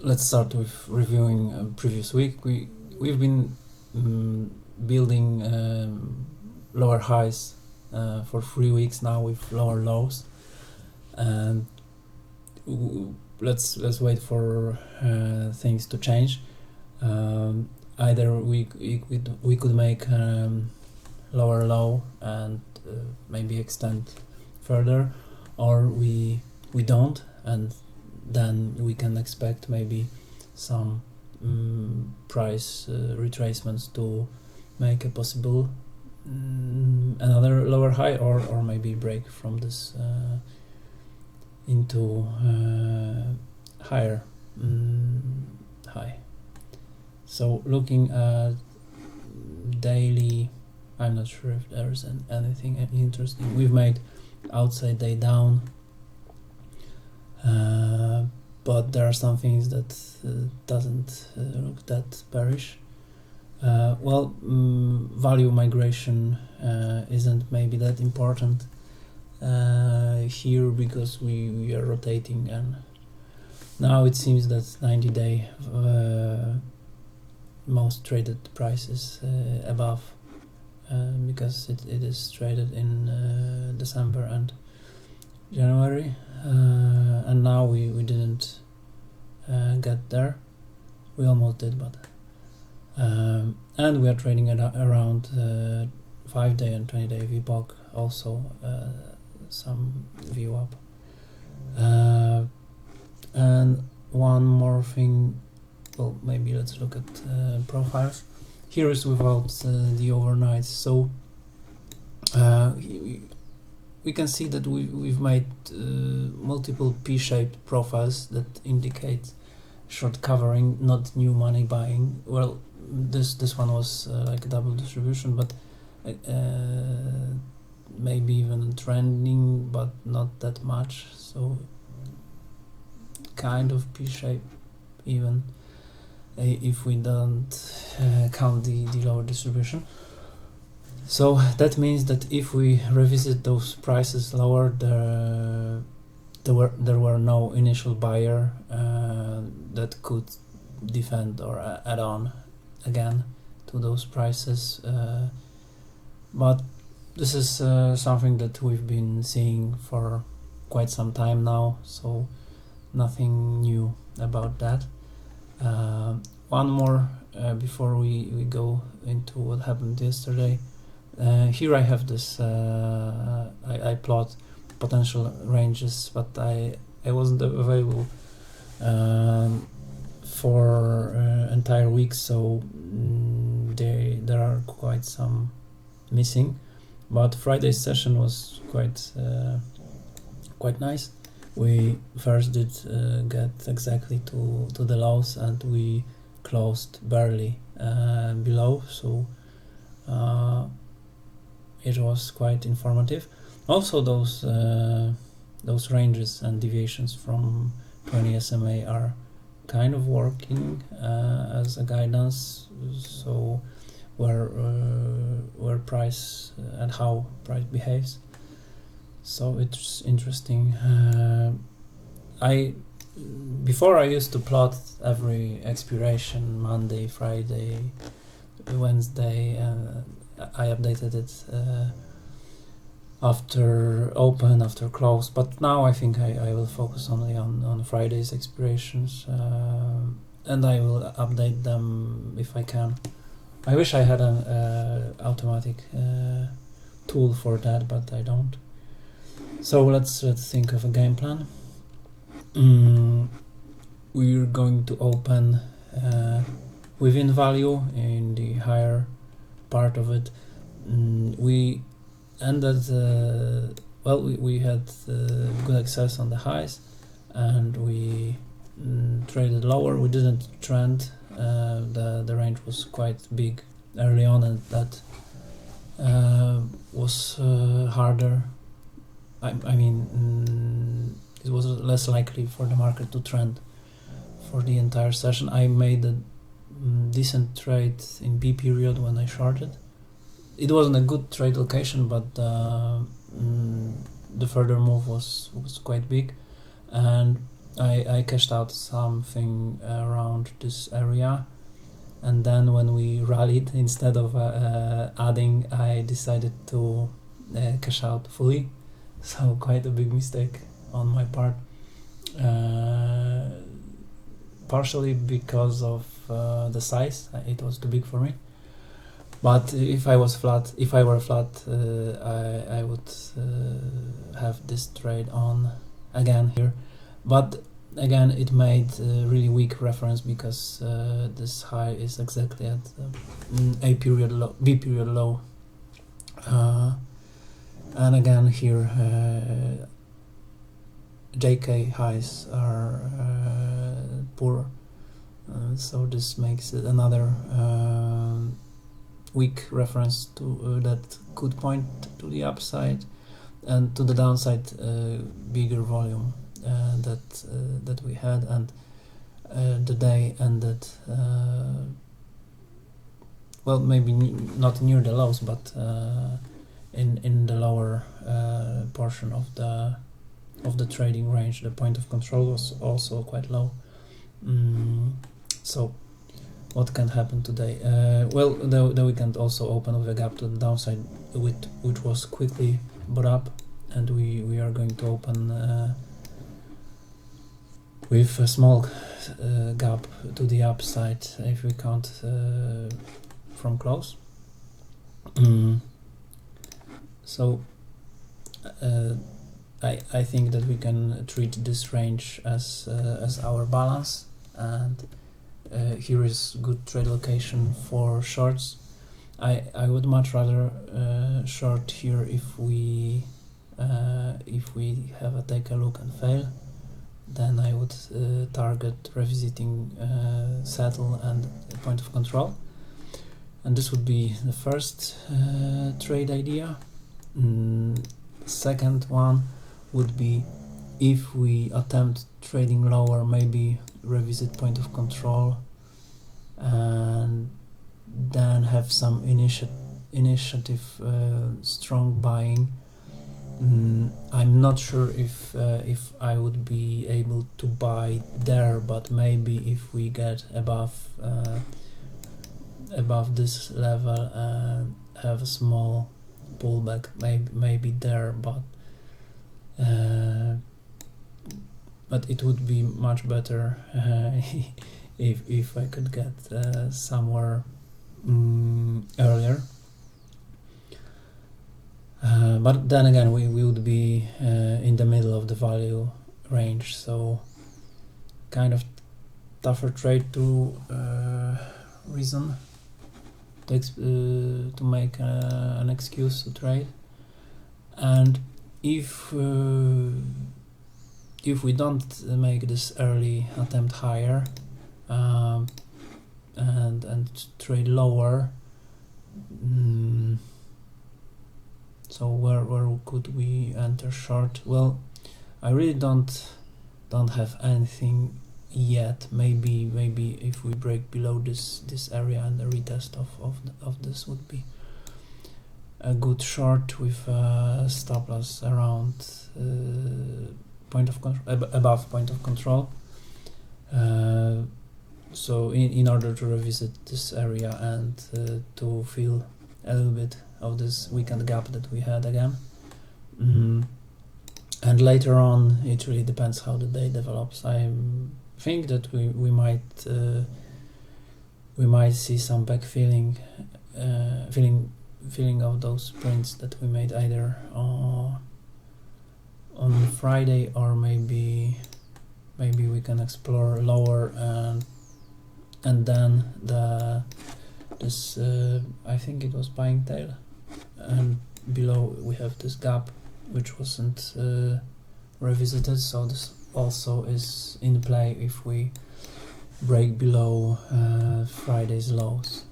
let's start with reviewing previous week. We've been building lower highs for 3 weeks now with lower lows, and let's wait for things to change. Either we could make lower low and maybe extend further, or we don't, and then we can expect maybe some price retracements to make a possible another lower high, or maybe break from this into higher high. So looking at daily, I'm not sure if there's anything interesting. We've made outside day down, but there are some things that doesn't look that bearish. Value migration isn't maybe that important here, because we are rotating, and now it seems that 90-day most traded price is above, because it is traded in December and January, and now we didn't get there. We almost did, but and we are trading at around 5-day and 20-day VPOC, also some view up. And one more thing, well, maybe let's look at profiles. Here is without the overnights. So we can see that we've made multiple P-shaped profiles that indicate short covering, not new money buying. Well, this one was like a double distribution, but maybe even trending, but not that much. So kind of P-shape, even if we don't count the lower distribution. So that means that if we revisit those prices lower, there were no initial buyer that could defend or add on again to those prices, but this is something that we've been seeing for quite some time now, so nothing new about that. One more before we go into what happened yesterday. Here I have this, I plot potential ranges, but I wasn't available for entire weeks, so there are quite some missing. But Friday's session was quite nice. We first did get exactly to the lows, and we closed barely below, so it was quite informative. Also, those ranges and deviations from 20 SMA are kind of working as a guidance. So where price and how price behaves. So it's interesting. Before I used to plot every expiration, Monday, Friday, Wednesday, I updated it after open, after close, but now I think I will focus only on Friday's expirations, and I will update them if I can. I wish I had an automatic tool for that, but I don't. So let's think of a game plan. We're going to open within value in the higher part of it. We ended we had good access on the highs, and we traded lower. We didn't trend. The range was quite big early on, and that was harder. I mean, it was less likely for the market to trend for the entire session. I made a decent trade in B period when I shorted. It wasn't a good trade location, but the further move was quite big, and I cashed out something around this area, and then when we rallied, instead of adding, I decided to cash out fully. So quite a big mistake on my part, partially because of the size. It was too big for me. But if I were flat, I would have this trade on again here. But again, it made a really weak reference because this high is exactly at B period low. And again here, JK highs are poor, so this makes it another weak reference to that could point to the upside, and to the downside bigger volume that we had, and the day ended well, maybe not near the lows, but in the lower portion of the trading range. The point of control was also quite low. So what can happen today? Well, the weekend also opened with a gap to the downside, which was quickly bought up, and we are going to open with a small gap to the upside if we count from close. So I think that we can treat this range as our balance, and here is good trade location for shorts. I would much rather short here if we have a take a look and fail. Then I would target revisiting settle and point of control, and this would be the first trade idea. Second one would be, if we attempt trading lower, maybe revisit point of control and then have some initiative strong buying. I'm not sure if I would be able to buy there, but maybe if we get above this level and have a small pullback, maybe there, but it would be much better if I could get somewhere earlier. But then again, we would be in the middle of the value range, so kind of tougher trade to reason, to make an excuse to trade. And if we don't make this early attempt higher and trade lower, so where could we enter short? Well, I really don't have anything yet. Maybe if we break below this area and the retest of this would be a good short with stop loss around point of control, above point of control. So in order to revisit this area and to feel a little bit of this weekend gap that we had again. And later on, it really depends how the day develops. I think that we might see some backfilling, filling of those prints that we made either on Friday, or maybe we can explore lower and then this I think it was buying tail, and below we have this gap which wasn't revisited, so this also is in play if we break below Friday's lows.